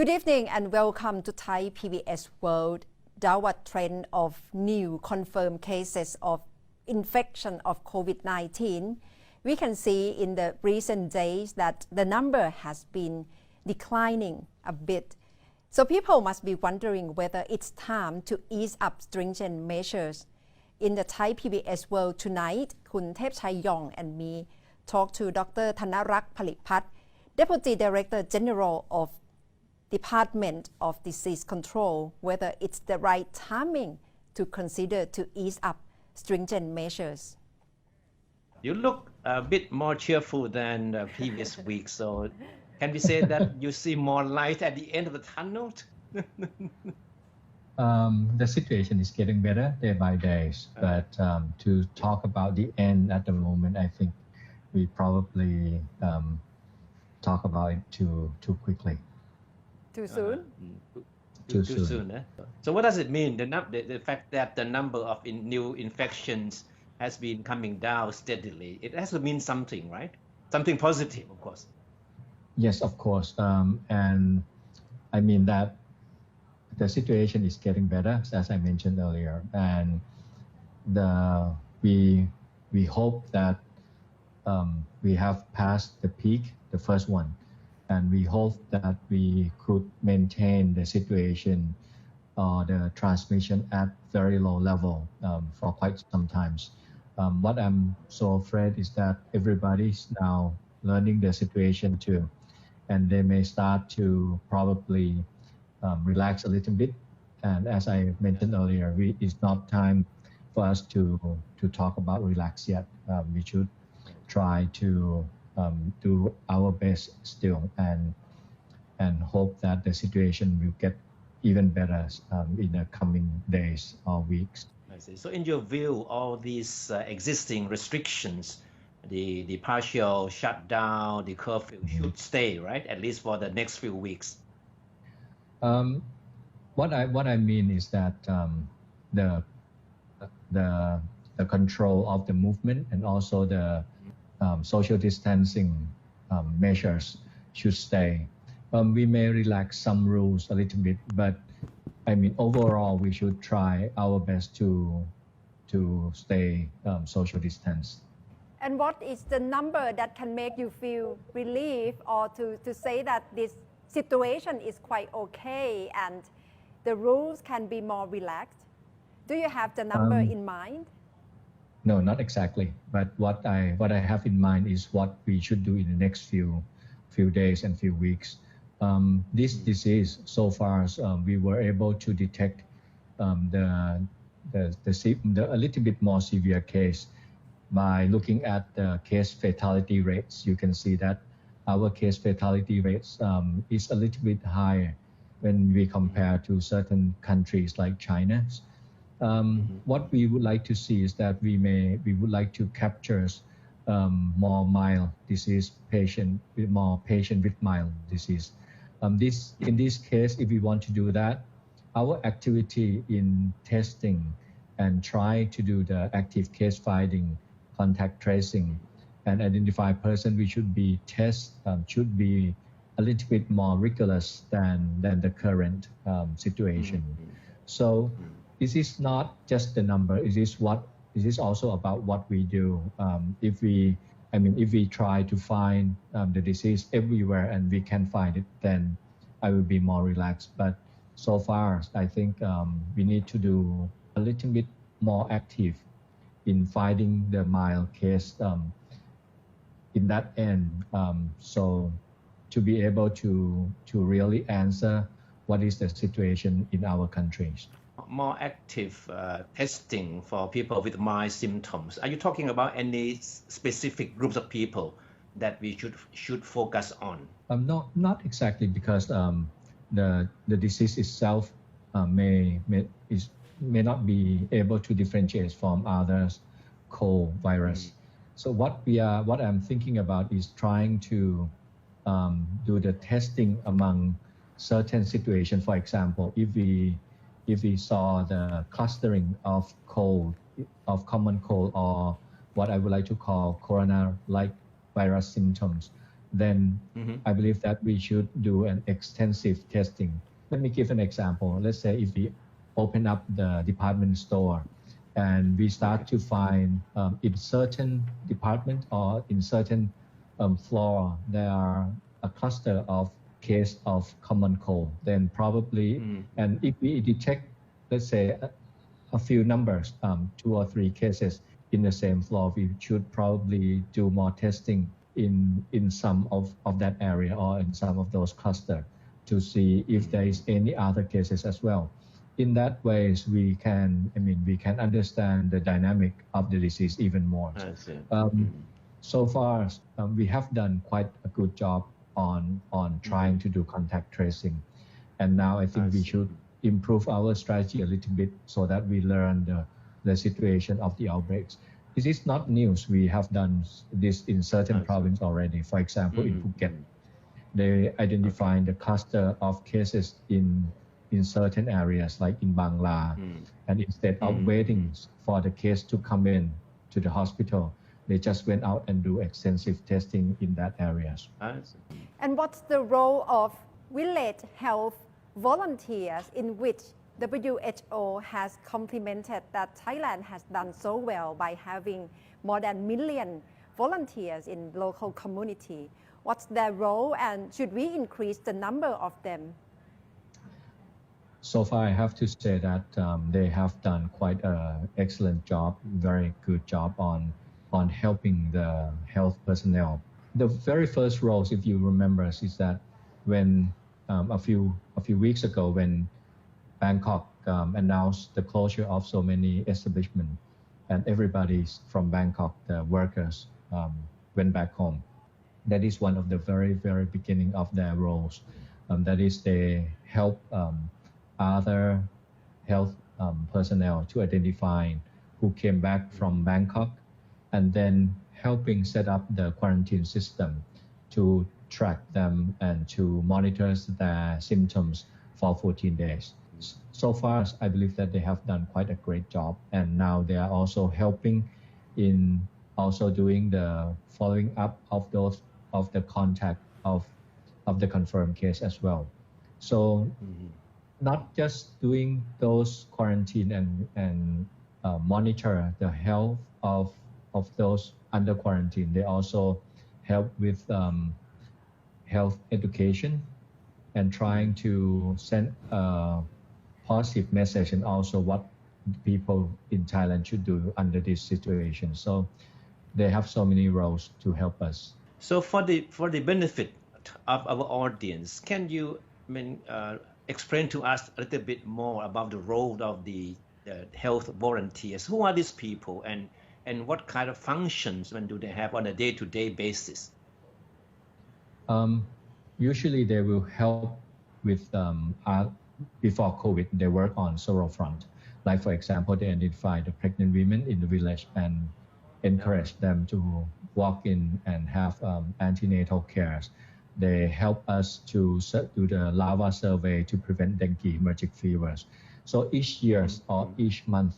Good evening and welcome to Thai PBS World. Downward trend of new confirmed cases of infection of COVID-19. We can see in the recent days that the number has been declining a bit. So people must be wondering whether it's time to ease up stringent measures. In the Thai PBS World tonight, Khun Thepchai Yong and me talk to Dr. Thanarak Phalitpat, Deputy Director General of Department of Disease Control, whether it's the right timing to consider to ease up stringent measures. You look a bit more cheerful than the previous week, so can we say that you see more light at the end of the tunnel? The situation is getting better day by day, but to talk about the end at the moment, I think we probably talk about it too quickly. Too soon? Too soon. Eh? So what does it mean, the fact that the number of new infections has been coming down steadily? It has to mean something, right? Something positive, of course. Yes, of course. And I mean that the situation is getting better, as I mentioned earlier. And we hope that we have passed the peak, the first one. And we hope that we could maintain the situation or the transmission at very low level for quite some time. What I'm so afraid is that everybody's now learning the situation too, and they may start to probably relax a little bit. And as I mentioned earlier, it's not time for us to talk about relax yet. We should try to do our best still and hope that the situation will get even better in the coming days or weeks. I see. So in your view, all these existing restrictions, the partial shutdown, the curfew should stay, right? At least for the next few weeks. What I mean is that the control of the movement and also the social distancing measures should stay. We may relax some rules a little bit, but I mean overall we should try our best to stay social distance. And what is the number that can make you feel relief or to say that this situation is quite okay and the rules can be more relaxed? Do you have the number in mind? No, not exactly. But what I have in mind is what we should do in the next few days and few weeks. This disease, so far, we were able to detect a little bit more severe case by looking at the case fatality rates. You can see that our case fatality rates is a little bit higher when we compare to certain countries like China. What we would like to see is that we would like to capture more mild disease patient with mild disease. In this case, if we want to do that, our activity in testing and try to do the active case finding, contact tracing, and identify person we should be test should be a little bit more rigorous than the current situation. So. This is not just the number. It is also about what we do. If we try to find the disease everywhere and we can find it, then I will be more relaxed. But so far, I think we need to do a little bit more active in finding the mild case in that end. So to be able to really answer what is the situation in our countries. More active testing for people with mild symptoms. Are you talking about any specific groups of people that we should focus on? No, not exactly, because the disease itself may not be able to differentiate from other cold virus. So what I'm thinking about is trying to do the testing among certain situations. For example, if we saw the clustering of common cold or what I would like to call corona-like virus symptoms, then I believe that we should do an extensive testing. Let me give an example. Let's say if we open up the department store and we start to find in certain department or in certain floor, there are a cluster of case of common cold, then probably, and if we detect, let's say, a few numbers, 2 or 3 cases in the same floor, we should probably do more testing in some of that area or in some of those clusters to see if there is any other cases as well. In that ways, we can understand the dynamic of the disease even more. I see. So far, we have done quite a good job on trying to do contact tracing, and now I think we should improve our strategy a little bit so that we learn the situation of the outbreaks. This is not news. We have done this in certain provinces already. For example, in Phuket, they identified the cluster of cases in certain areas like in Bangla, and instead of waiting for the case to come in to the hospital, they just went out and do extensive testing in that areas. And what's the role of village health volunteers in which WHO has complimented that Thailand has done so well by having more than 1 million volunteers in local community? What's their role, and should we increase the number of them? So far, I have to say that they have done quite an excellent job, very good job on helping the health personnel. The very first roles, if you remember, is that when a few weeks ago, when Bangkok announced the closure of so many establishments, and everybody from Bangkok, the workers, went back home. That is one of the very, very beginning of their roles. That is, they help other health personnel to identify who came back from Bangkok, and then helping set up the quarantine system to track them and to monitor their symptoms for 14 days. So far, I believe that they have done quite a great job, and now they are also helping in also doing the following up of the contact of the confirmed case as well. So not just doing those quarantine and monitor the health of those under quarantine, they also help with health education and trying to send a positive message, and also what people in Thailand should do under this situation. So they have so many roles to help us. So for the benefit of our audience, can you explain to us a little bit more about the role of the health volunteers? Who are these people, and what kind of functions do they have on a day-to-day basis? Usually they will help with before COVID, they work on several fronts. Like, for example, they identify the pregnant women in the village and encourage them to walk in and have antenatal cares. They help us to do the larva survey to prevent dengue, emerging fevers. So each year or each month,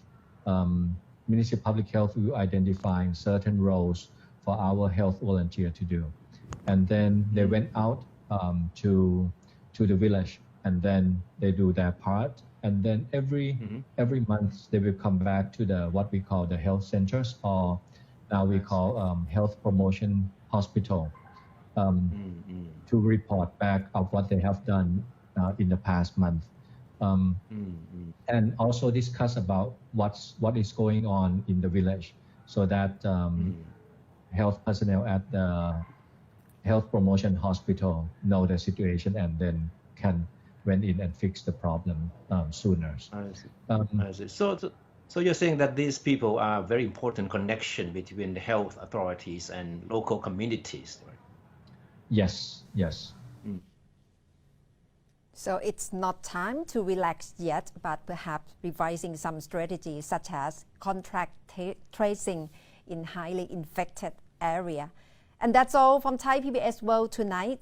Ministry of Public Health will identify certain roles for our health volunteer to do. And then they went out to the village, and then they do their part. And then every month they will come back to what we call the health centers, or now we call health promotion hospital, to report back of what they have done in the past month, and also discuss about what is going on in the village, so that health personnel at the health promotion hospital know the situation and then can went in and fix the problem sooner. I see. So you're saying that these people are a very important connection between the health authorities and local communities, right? Yes. So it's not time to relax yet, but perhaps revising some strategies such as contact tracing in highly infected area. And that's all from Thai PBS World tonight.